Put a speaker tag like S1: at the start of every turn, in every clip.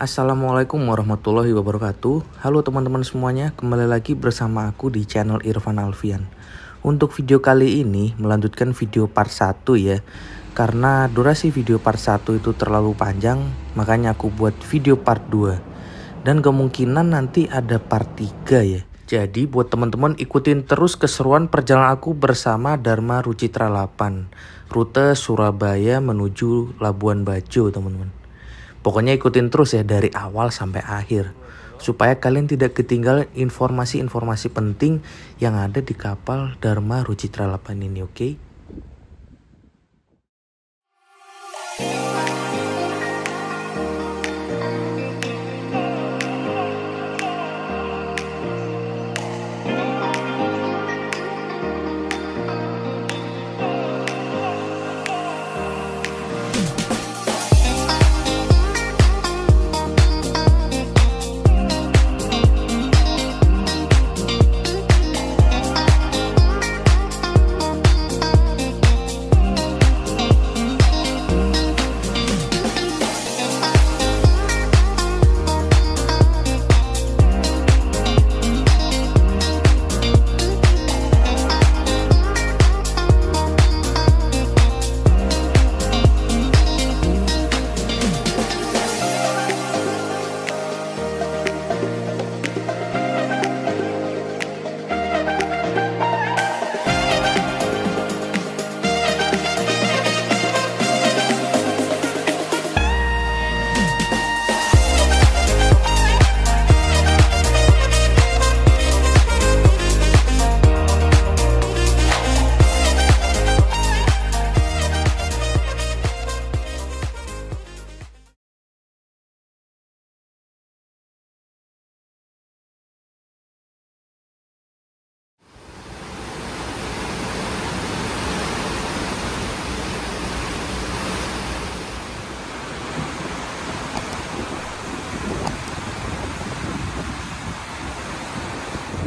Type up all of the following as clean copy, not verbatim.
S1: Assalamualaikum warahmatullahi wabarakatuh. Halo teman-teman semuanya, kembali lagi bersama aku di channel Irfan Alfian. Untuk video kali ini melanjutkan video part 1 ya. Karena durasi video part 1 itu terlalu panjang, makanya aku buat video part 2. Dan kemungkinan nanti ada part 3 ya. Jadi buat teman-teman ikutin terus keseruan perjalanan aku bersama Dharma Rucitra 8. Rute Surabaya menuju Labuan Bajo teman-teman. Pokoknya ikutin terus ya dari awal sampai akhir. Supaya kalian tidak ketinggalan informasi-informasi penting yang ada di kapal Dharma Rucitra 8 ini, oke?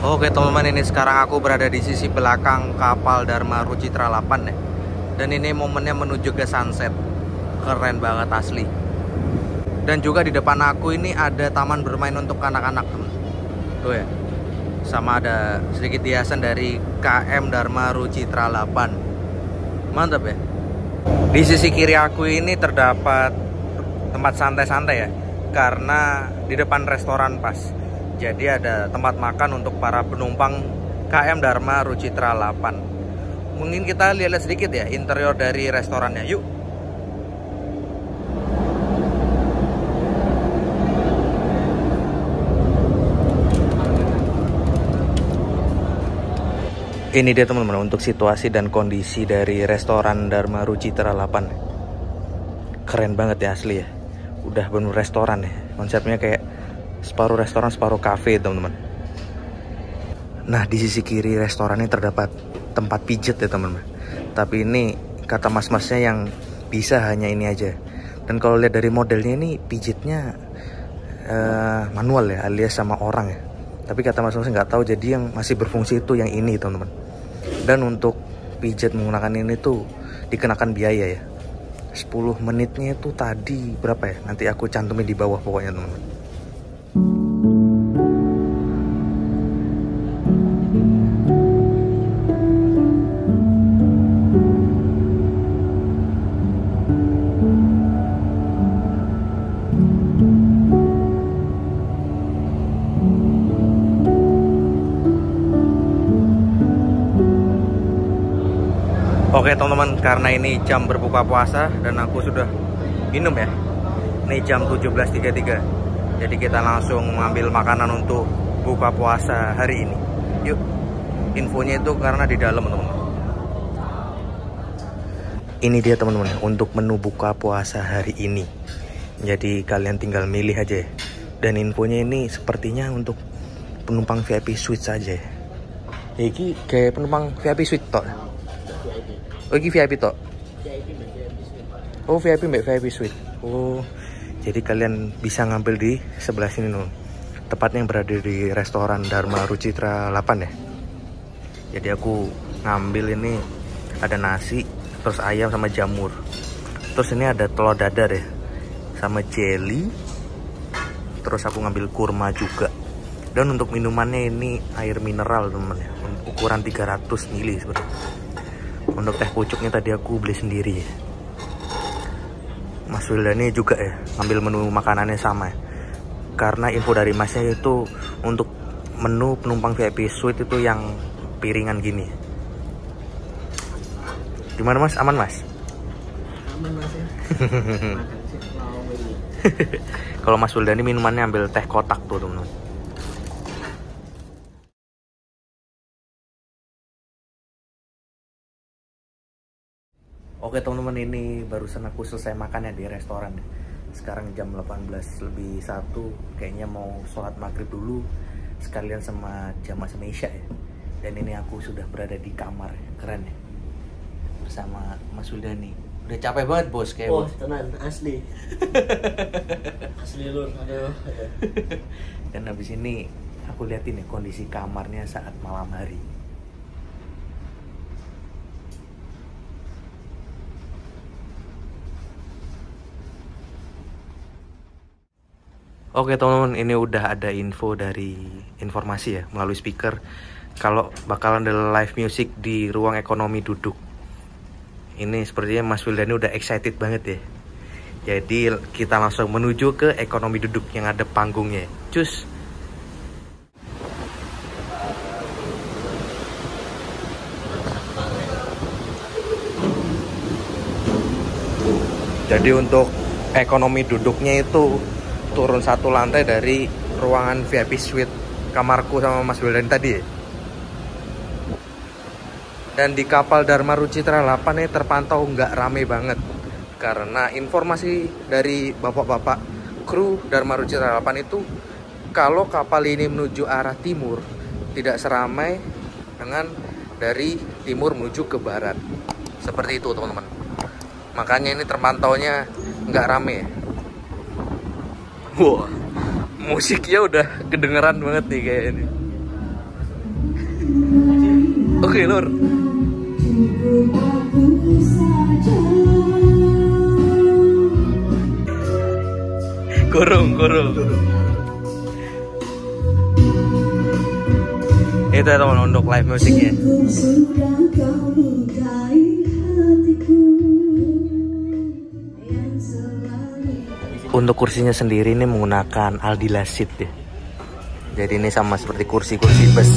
S1: Oke teman-teman, ini sekarang aku berada di sisi belakang kapal Dharma Rucitra 8 ya. Dan ini momennya menuju ke sunset. Keren banget asli. Dan juga di depan aku ini ada taman bermain untuk anak-anak teman. Tuh ya. Sama ada sedikit hiasan dari KM Dharma Rucitra 8. Mantap ya. Di sisi kiri aku ini terdapat tempat santai-santai ya. Karena di depan restoran pas. Jadi ada tempat makan untuk para penumpang KM Dharma Rucitra 8. Mungkin kita lihat sedikit ya interior dari restorannya. Yuk. Ini dia teman-teman untuk situasi dan kondisi dari restoran Dharma Rucitra 8. Keren banget ya asli ya. Udah bener restoran ya. Konsepnya kayak separuh restoran, separuh cafe teman-teman. Nah di sisi kiri restoran ini terdapat tempat pijet ya teman-teman. Tapi ini kata mas-masnya yang bisa hanya ini aja. Dan kalau lihat dari modelnya ini pijetnya manual ya, alias sama orang ya. Tapi kata mas-masnya nggak tahu, jadi yang masih berfungsi itu yang ini teman-teman. Dan untuk pijet menggunakan ini tuh dikenakan biaya ya. 10 menitnya itu tadi berapa ya? Nanti aku cantumin di bawah pokoknya teman-teman. Oke teman-teman, karena ini jam berbuka puasa dan aku sudah minum ya. Ini jam 17.33. Jadi kita langsung ngambil makanan untuk buka puasa hari ini. Yuk. Infonya itu karena di dalam teman-teman. Ini dia teman-teman untuk menu buka puasa hari ini. Jadi kalian tinggal milih aja ya. Dan infonya ini sepertinya untuk penumpang VIP suite saja ya. Ini kayak penumpang VIP suite toh. Oh ini VIP toh? Oh VIP mbak VIP suite. Oh jadi kalian bisa ngambil di sebelah sini nih. Tepatnya yang berada di restoran Dharma Rucitra 8 ya. Jadi aku ngambil ini ada nasi, terus ayam sama jamur. Terus ini ada telur dadar ya, sama jelly, terus aku ngambil kurma juga. Dan untuk minumannya ini air mineral teman-teman ya, ukuran 300 ml sebenarnya. Untuk teh pucuknya tadi aku beli sendiri ya. Mas Wildani juga ya ngambil menu makanannya sama ya. Karena info dari masnya itu untuk menu penumpang VIP suite itu yang piringan gini. Gimana mas? Aman mas?
S2: Aman mas ya.
S1: Kalau Mas Wildani minumannya ambil teh kotak tuh teman-teman. Oke teman-teman, ini barusan aku selesai makan ya di restoran. Sekarang jam 18:01, kayaknya mau sholat maghrib dulu sekalian sama jamaah sama Isya ya. Dan ini aku sudah berada di kamar, keren ya, bersama Mas Wildani. Udah capek banget bos kayak.
S2: Oh tenan asli. Asli lur, aduh.
S1: Dan habis ini aku liatin ya kondisi kamarnya saat malam hari. Oke teman-teman, ini udah ada info dari informasi ya melalui speaker kalau bakalan ada live music di ruang ekonomi duduk. Ini sepertinya Mas Wildani udah excited banget ya. Jadi kita langsung menuju ke ekonomi duduk yang ada panggungnya. Cus. Jadi untuk ekonomi duduknya itu turun satu lantai dari ruangan VIP suite kamarku sama Mas Wildani tadi ya. Dan di kapal Dharma Rucitra 8 ini terpantau nggak rame banget. Karena informasi dari bapak-bapak kru Dharma Rucitra 8 itu, kalau kapal ini menuju arah timur tidak seramai dengan dari timur menuju ke barat. Seperti itu teman-teman. Makanya ini terpantaunya nggak rame. Wah, musiknya udah kedengeran banget nih kayak ini. Oke lur. Kurung. Itu ya teman untuk live musiknya. Untuk kursinya sendiri ini menggunakan Aldila seat ya. Jadi ini sama seperti kursi-kursi bus.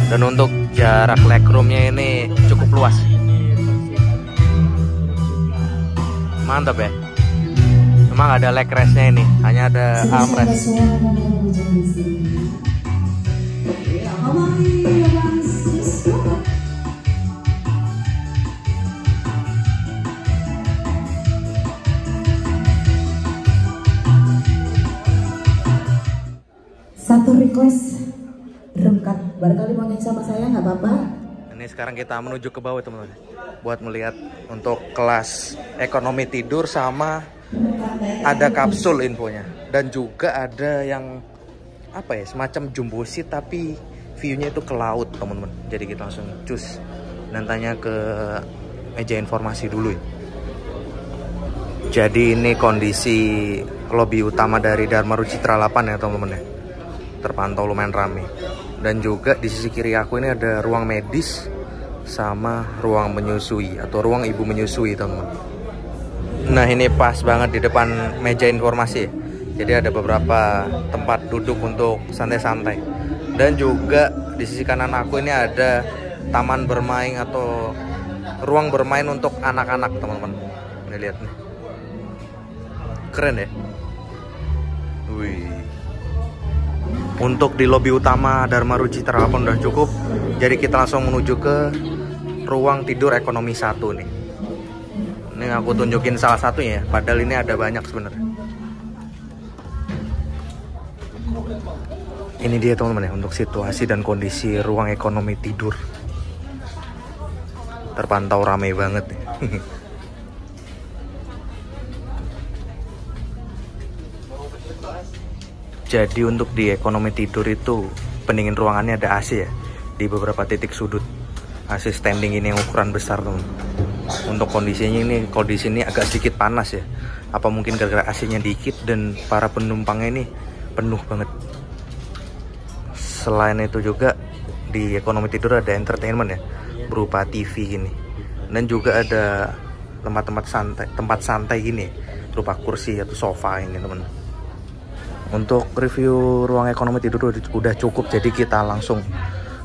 S1: Dan untuk jarak legroomnya ini cukup luas. Mantap ya. Memang ada leg restnya ini, hanya ada armrest.
S3: Satu request beremkat, barangkali mau nyanyi sama saya nggak apa-apa.
S1: Ini sekarang kita menuju ke bawah teman-teman, buat melihat untuk kelas ekonomi tidur sama ada kapsul infonya, dan juga ada yang apa ya, semacam jumbo seat tapi view-nya itu ke laut teman-teman. Jadi kita langsung cus dan tanya ke meja informasi dulu ya. Jadi ini kondisi lobi utama dari Dharma Rucitra 8 ya teman-teman ya. Terpantau lumayan rame. Dan juga di sisi kiri aku ini ada ruang medis sama ruang menyusui atau ruang ibu menyusui teman-teman. Nah ini pas banget di depan meja informasi. Jadi ada beberapa tempat duduk untuk santai-santai. Dan juga di sisi kanan aku ini ada taman bermain atau ruang bermain untuk anak-anak teman-teman. Ini lihat nih. Keren ya. Wih. Untuk di lobi utama Dharma Rucitra 8 udah cukup. Jadi kita langsung menuju ke ruang tidur ekonomi 1 nih. Ini aku tunjukin salah satunya ya, padahal ini ada banyak sebenarnya. Ini dia teman-teman ya, untuk situasi dan kondisi ruang ekonomi tidur. Terpantau ramai banget nih. Jadi untuk di ekonomi tidur itu pendingin ruangannya ada AC ya, di beberapa titik sudut. AC standing ini yang ukuran besar teman. Untuk kondisinya ini, kondisi ini agak sedikit panas ya. Apa mungkin gara-gara AC-nya dikit dan para penumpangnya ini penuh banget. Selain itu juga di ekonomi tidur ada entertainment ya, berupa TV gini. Dan juga ada tempat santai gini, berupa kursi atau sofa ini teman. Untuk review ruang ekonomi tidur udah cukup, jadi kita langsung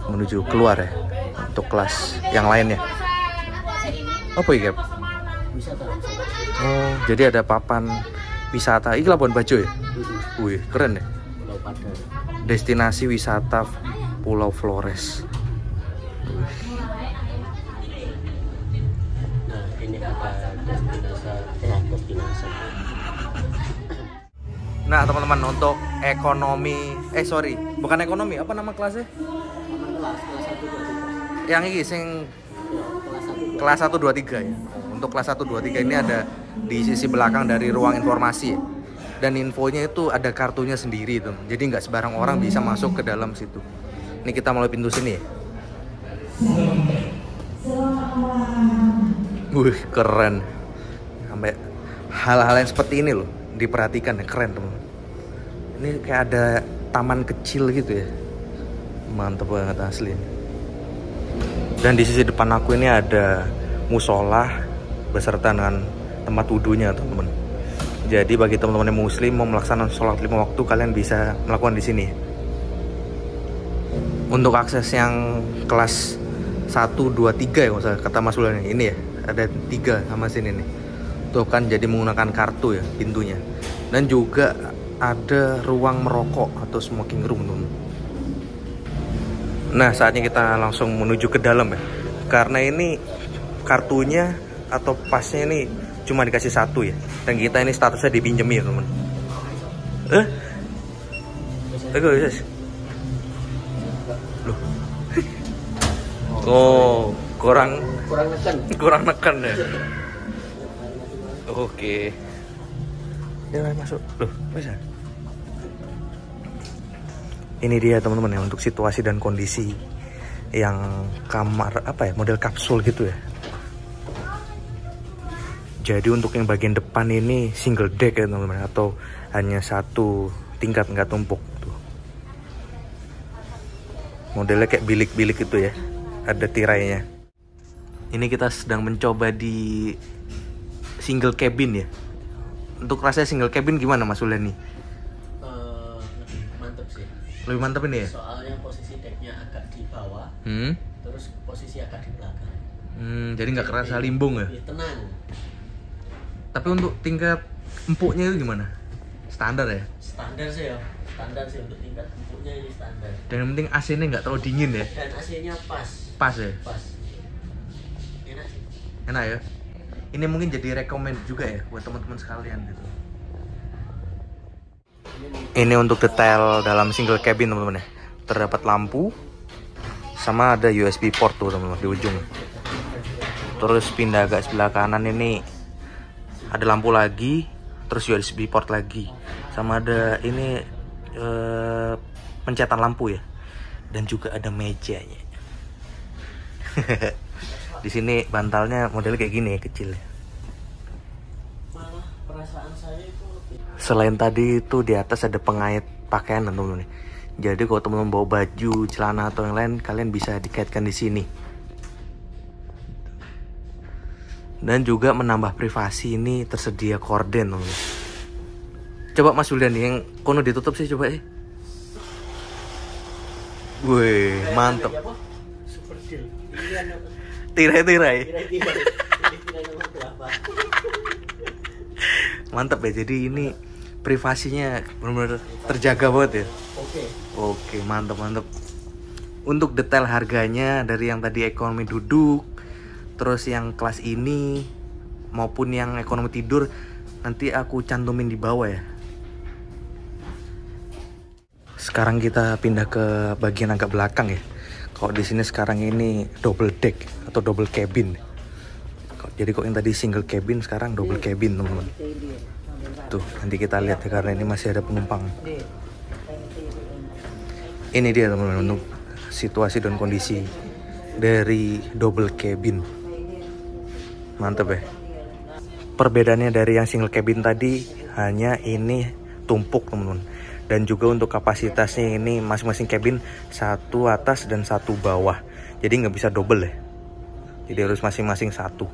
S1: menuju keluar ya untuk kelas yang lainnya. Apa ya, Gap? Oh, jadi ada papan wisata. Ini Labuan Bajo ya? Wih, keren ya. Destinasi wisata Pulau Flores.
S2: Nah, ini ada destinasi.
S1: Nah, teman-teman, untuk ekonomi, bukan ekonomi, apa nama kelasnya? Yang ini sing kelas 1 2 3 ya. Untuk kelas 1 2 3 ini ada di sisi belakang dari ruang informasi ya. Dan infonya itu ada kartunya sendiri tuh. Jadi nggak sembarang orang bisa masuk ke dalam situ. Ini kita melalui pintu sini ya. Wih, keren. Sampai hal-hal yang seperti ini loh diperhatikan ya, keren teman. Ini kayak ada taman kecil gitu ya. Mantap banget asli. Dan di sisi depan aku ini ada musola beserta dengan tempat wudhunya teman-teman. Jadi bagi teman-teman yang muslim mau melaksanakan sholat 5 waktu, kalian bisa melakukan di sini. Untuk akses yang kelas 1, 2, 3 ya, misalnya kata Mas Ulan ini ya, ada 3 sama sini nih. Tuh kan jadi menggunakan kartu ya pintunya. Dan juga ada ruang merokok atau smoking room teman. Nah, saatnya kita langsung menuju ke dalam ya. Karena ini kartunya atau pasnya ini cuma dikasih 1 ya. Dan kita ini statusnya dipinjemin teman. Guys. Loh. Oh, kurang neken ya. Oke. Ya masuk. Loh, bisa. Ini dia teman-teman ya, untuk situasi dan kondisi yang kamar apa ya, model kapsul gitu ya. Jadi untuk yang bagian depan ini single deck ya teman-teman, atau hanya 1 tingkat, nggak tumpuk tuh. Modelnya kayak bilik-bilik itu ya, ada tirainya. Ini kita sedang mencoba di single cabin ya. Untuk rasanya single cabin gimana Mas Ulen nih?
S2: Mantep sih.
S1: Lebih mantap ini ya?
S2: Soalnya posisi decknya agak di bawah, terus posisi agak di belakang.
S1: Jadi nggak kerasa limbung ya?
S2: Tenang.
S1: Tapi untuk tingkat empuknya itu gimana? Standar ya?
S2: Standar sih ya. Standar sih untuk tingkat empuknya ini standar.
S1: Dan yang penting AC-nya nggak terlalu dingin ya?
S2: Dan AC-nya pas.
S1: Pas ya?
S2: Pas. Enak sih.
S1: Enak ya? Ini mungkin jadi recommend juga ya buat teman-teman sekalian gitu. Ini untuk detail dalam single cabin teman-teman ya. Terdapat lampu sama ada USB port tuh teman-teman di ujung. Terus pindah agak sebelah kanan ini ada lampu lagi, terus USB port lagi. Sama ada ini pencetan lampu ya. Dan juga ada mejanya. Di sini bantalnya modelnya kayak gini ya, kecil ya.
S2: Malah perasaan saya itu lebih.
S1: Selain tadi itu di atas ada pengait pakaian teman-teman. Jadi kalau teman-teman bawa baju, celana atau yang lain, kalian bisa dikaitkan di sini. Dan juga menambah privasi ini tersedia korden teman-teman. Coba Mas Julian yang kono ditutup sih coba sih. Wih, mantep.
S2: Super deal.
S1: Tirai-tirai. Mantap ya, jadi ini privasinya benar-benar terjaga banget ya. Oke, mantap. Untuk detail harganya dari yang tadi ekonomi duduk, terus yang kelas ini maupun yang ekonomi tidur nanti aku cantumin di bawah ya. Sekarang kita pindah ke bagian agak belakang ya. Kalau di sini sekarang ini double deck atau double cabin. Jadi kok yang tadi single cabin sekarang double cabin teman-teman. Tuh nanti kita lihat ya, karena ini masih ada penumpang. Ini dia teman-teman untuk situasi dan kondisi dari double cabin. Mantep ya. Perbedaannya dari yang single cabin tadi hanya ini tumpuk teman-teman. Dan juga untuk kapasitasnya ini masing-masing cabin satu atas dan satu bawah. Jadi nggak bisa double ya. Jadi harus masing-masing satu.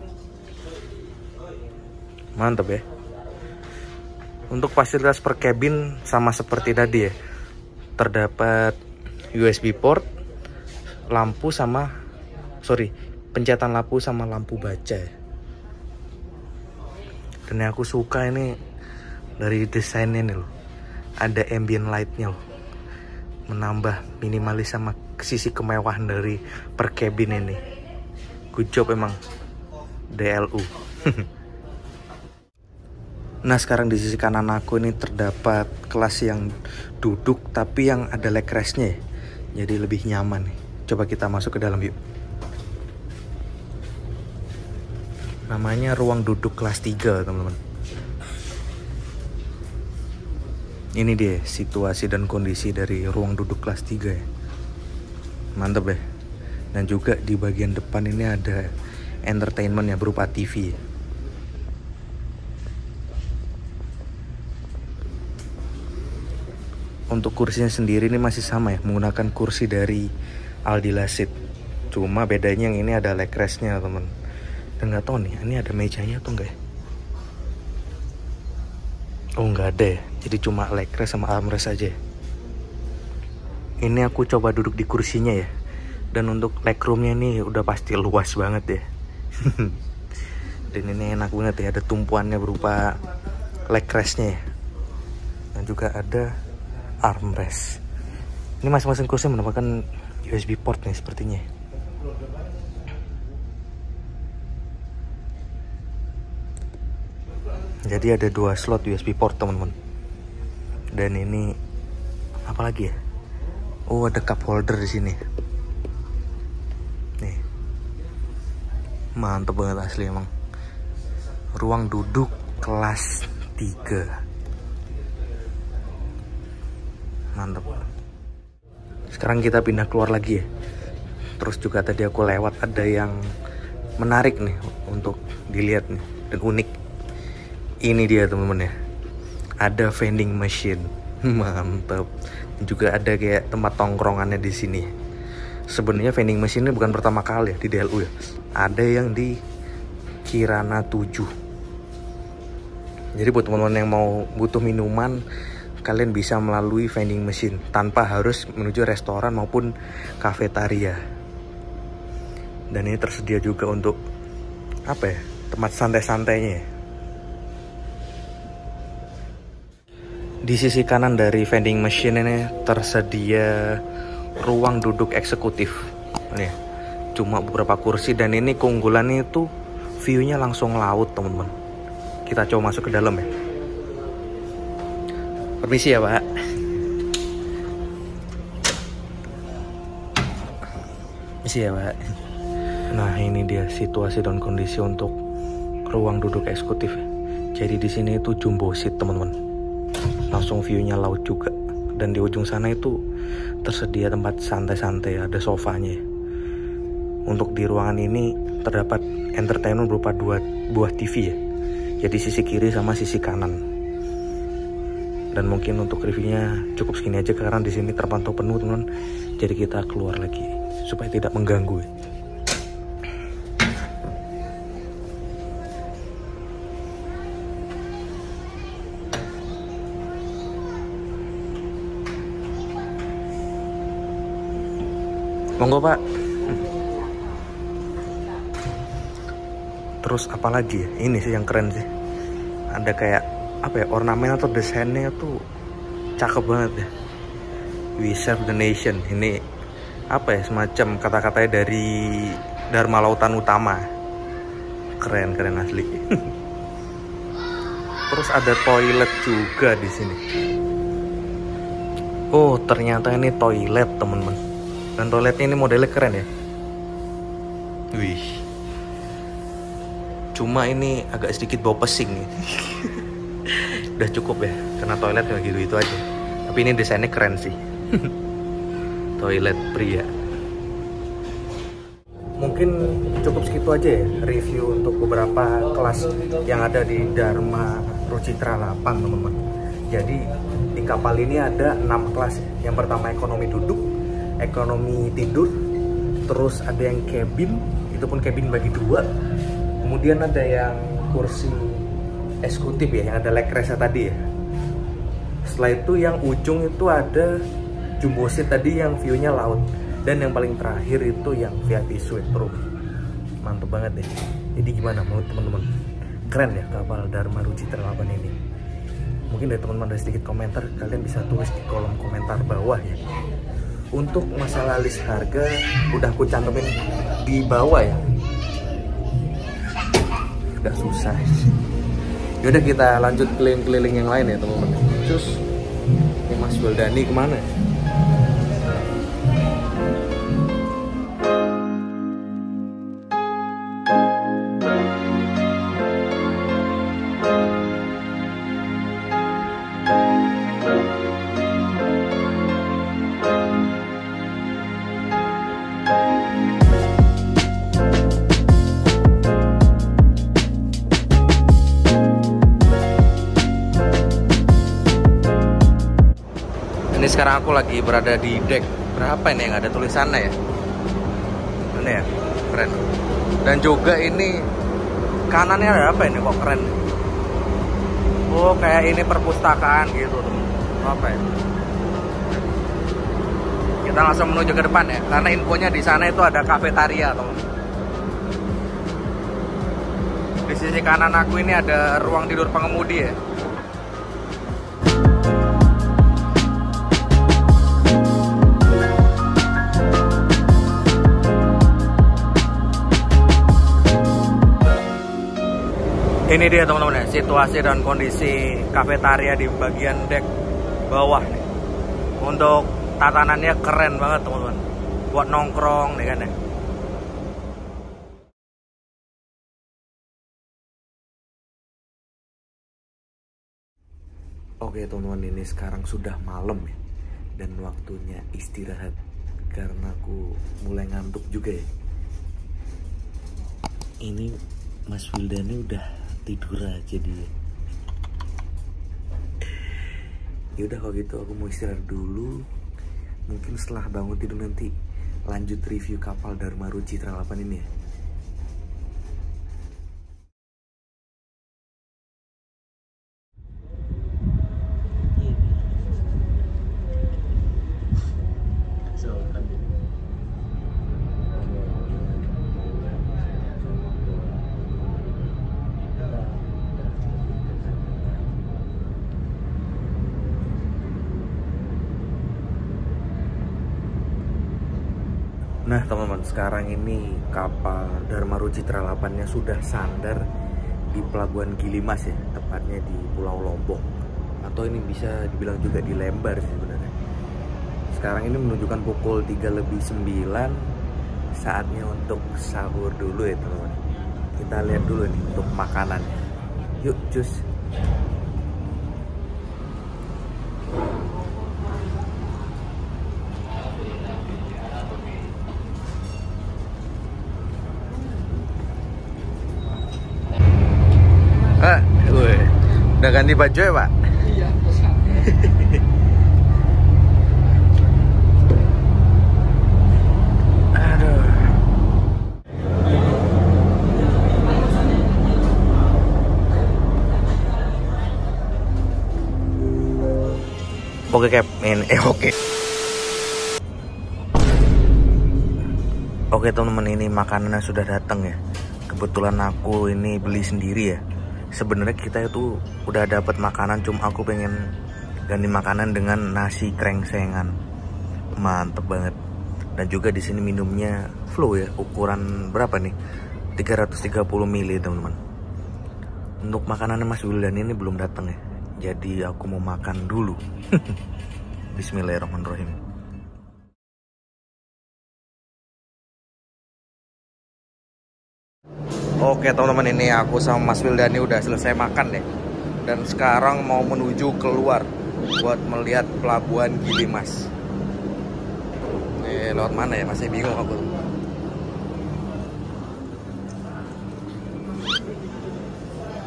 S1: Mantep ya. Untuk fasilitas per cabin sama seperti tadi ya. Terdapat USB port, pencetan lampu sama lampu baca ya. Dan yang aku suka ini dari desainnya nih loh. Ada ambient lightnya loh. Menambah minimalis sama sisi kemewahan dari per cabin ini. Good job emang DLU. Nah sekarang di sisi kanan aku ini terdapat kelas yang duduk tapi yang ada leg restnya ya. Jadi lebih nyaman nih. Coba kita masuk ke dalam yuk. Namanya ruang duduk kelas 3 teman-teman. Ini dia situasi dan kondisi dari ruang duduk kelas 3 ya. Mantep ya. Dan juga di bagian depan ini ada entertainment ya berupa TV ya. Untuk kursinya sendiri ini masih sama ya, menggunakan kursi dari Aldila Seat. Cuma bedanya yang ini ada leg restnya teman. Dan nggak tahu nih, ini ada mejanya atau enggak ya? Oh nggak ada ya, jadi cuma leg rest sama armrest aja. Ini aku coba duduk di kursinya ya. Dan untuk legroomnya nih udah pasti luas banget ya. Dan ini enak banget ya, ada tumpuannya berupa leg restnya ya. Dan juga ada armrest. Ini masing-masing kursi mendapatkan USB port nih sepertinya. Jadi ada 2 slot USB port teman-teman. Dan ini apa lagi ya? Oh ada cup holder di sini. Nih, mantep banget asli emang. Ruang duduk kelas 3. Mantap. Sekarang kita pindah keluar lagi ya. Terus juga tadi aku lewat ada yang menarik nih untuk dilihat nih dan unik. Ini dia teman-teman ya. Ada vending machine. Mantap. Juga ada kayak tempat tongkrongannya di sini. Sebenarnya vending machine ini bukan pertama kali ya di DLU ya. Ada yang di Kirana 7. Jadi buat teman-teman yang mau butuh minuman, kalian bisa melalui vending machine tanpa harus menuju restoran maupun kafetaria. Dan ini tersedia juga untuk apa ya, tempat santai-santainya. Di sisi kanan dari vending machine ini tersedia ruang duduk eksekutif. Nih, cuma beberapa kursi dan ini keunggulannya itu view-nya langsung laut teman-teman. Kita coba masuk ke dalam ya. Permisi ya Pak. Permisi ya Pak. Nah ini dia situasi dan kondisi untuk ruang duduk eksekutif. Jadi di sini itu jumbo seat teman-teman. Langsung view-nya laut juga. Dan di ujung sana itu tersedia tempat santai-santai, ada sofanya. Untuk di ruangan ini terdapat entertainment berupa 2 buah TV ya. Jadi sisi kiri sama sisi kanan. Dan mungkin untuk reviewnya cukup segini aja karena di sini terpantau penuh teman. Jadi kita keluar lagi supaya tidak mengganggu. Monggo Pak. Terus apa lagi ya? Ini sih yang keren sih. Ada kayak apa ya, ornamen atau desainnya tuh cakep banget ya. We serve the nation. Ini apa ya, semacam kata-katanya dari Dharma Lautan Utama. Keren asli. Terus ada toilet juga di sini. Oh ternyata ini toilet teman-teman. Dan toiletnya ini modelnya keren ya. Wih. Cuma ini agak sedikit bau pesing nih. Udah cukup ya, karena toilet kayak gitu-gitu aja. Tapi ini desainnya keren sih. Toilet pria. Mungkin cukup segitu aja ya review untuk beberapa kelas yang ada di Dharma Rucitra 8 teman-teman. Jadi di kapal ini ada 6 kelas. Yang pertama ekonomi duduk, ekonomi tidur, terus ada yang cabin, itu pun cabin bagi 2. Kemudian ada yang kursi eksekutif ya, yang ada leg rest tadi ya. Setelah itu yang ujung itu ada jumbo seat tadi yang view-nya laut. Dan yang paling terakhir itu yang VIP suite room. Mantap banget deh. Jadi gimana menurut teman-teman? Keren ya kapal Dharma Rucitra 8 ini. Mungkin dari teman-teman ada sedikit komentar, kalian bisa tulis di kolom komentar bawah ya. Untuk masalah list harga udah aku cantumin di bawah ya. Udah susah. Yaudah kita lanjut keliling-keliling yang lain ya teman-teman. Terus Mas Wildani kemana? Ini sekarang aku lagi berada di deck berapa ini yang ada tulisannya ya? Ini ya, keren. Dan juga ini kanannya ada apa ini kok keren? Oh kayak ini perpustakaan gitu teman. Apa ya? Kita langsung menuju ke depan ya, karena infonya di sana itu ada kafetaria teman. Di sisi kanan aku ini ada ruang tidur pengemudi ya. Ini dia teman-teman ya, situasi dan kondisi kafetaria di bagian deck bawah nih. Untuk tatanannya keren banget teman-teman. Buat nongkrong nih kan ya. Oke teman-teman, ini sekarang sudah malam ya. Dan waktunya istirahat. Karena aku mulai ngantuk juga ya. Ini Mas Wildani udah tidur aja dia. Yaudah kalau gitu aku mau istirahat dulu. Mungkin setelah bangun tidur nanti lanjut review kapal Dharma Rucitra 8 ini ya. Nah teman-teman, sekarang ini kapal Dharma Rucitra 8-nya sudah sandar di Pelabuhan Gilimas ya, tepatnya di Pulau Lombok. Atau ini bisa dibilang juga di Lembar sih sebenarnya. Sekarang ini menunjukkan pukul 3:09, saatnya untuk sahur dulu ya teman-teman. Kita lihat dulu nih untuk makanan. Yuk cus. Udah ganti baju ya Pak?
S2: Iya,
S1: Aduh. Oke Cap, oke. Oke teman-teman, ini makanannya sudah datang ya. Kebetulan aku ini beli sendiri ya. Sebenarnya kita itu udah dapat makanan, cuma aku pengen ganti makanan dengan nasi krengsengan. Mantep banget. Dan juga di sini minumnya flow ya, ukuran berapa nih? 330 ml teman-teman. Untuk makanannya Mas Wildani ini belum datang ya. Jadi aku mau makan dulu. Bismillahirrahmanirrahim. Oke teman-teman, ini aku sama Mas Wildani udah selesai makan deh. Dan sekarang mau menuju keluar buat melihat Pelabuhan Gilimas. Lewat mana ya? Masih bingung aku.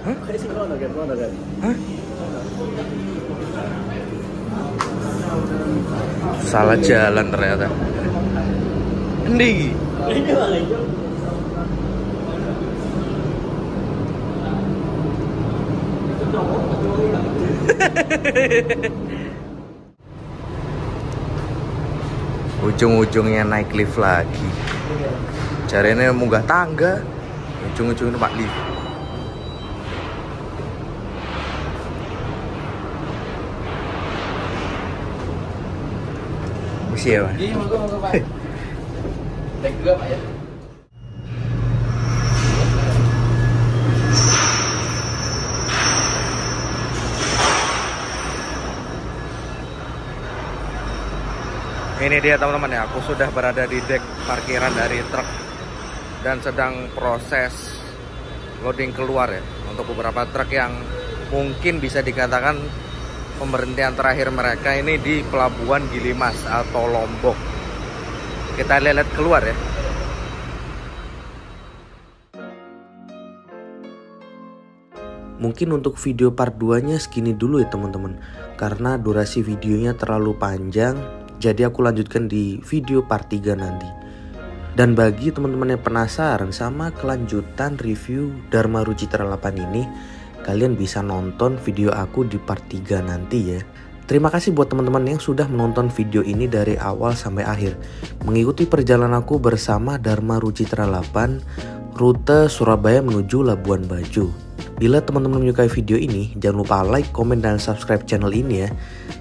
S1: Hah? Hah? Salah jalan ternyata. Endi? Ujung-ujungnya naik lift lagi. Caranya munggah tangga, ujung-ujungnya numpak lift. Mesti ya, Pak?
S2: Iya, monggo Pak. Baik juga Pak ya.
S1: Ini dia teman-teman ya, aku sudah berada di dek parkiran dari truk dan sedang proses loading keluar ya untuk beberapa truk yang mungkin bisa dikatakan pemberhentian terakhir mereka ini di Pelabuhan Gilimas atau Lombok. Kita lihat keluar ya. Mungkin untuk video part 2-nya segini dulu ya teman-teman, karena durasi videonya terlalu panjang. Jadi aku lanjutkan di video part 3 nanti. Dan bagi teman-teman yang penasaran sama kelanjutan review Dharma Ruci Citra 8 ini, kalian bisa nonton video aku di part 3 nanti ya. Terima kasih buat teman-teman yang sudah menonton video ini dari awal sampai akhir, mengikuti perjalanan aku bersama Dharma Ruci Citra 8 rute Surabaya menuju Labuan Bajo. Bila teman-teman menyukai video ini, jangan lupa like, komen, dan subscribe channel ini ya.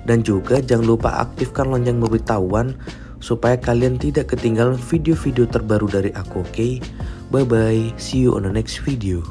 S1: Dan juga jangan lupa aktifkan lonceng pemberitahuan supaya kalian tidak ketinggalan video-video terbaru dari aku, oke? Bye bye, see you on the next video.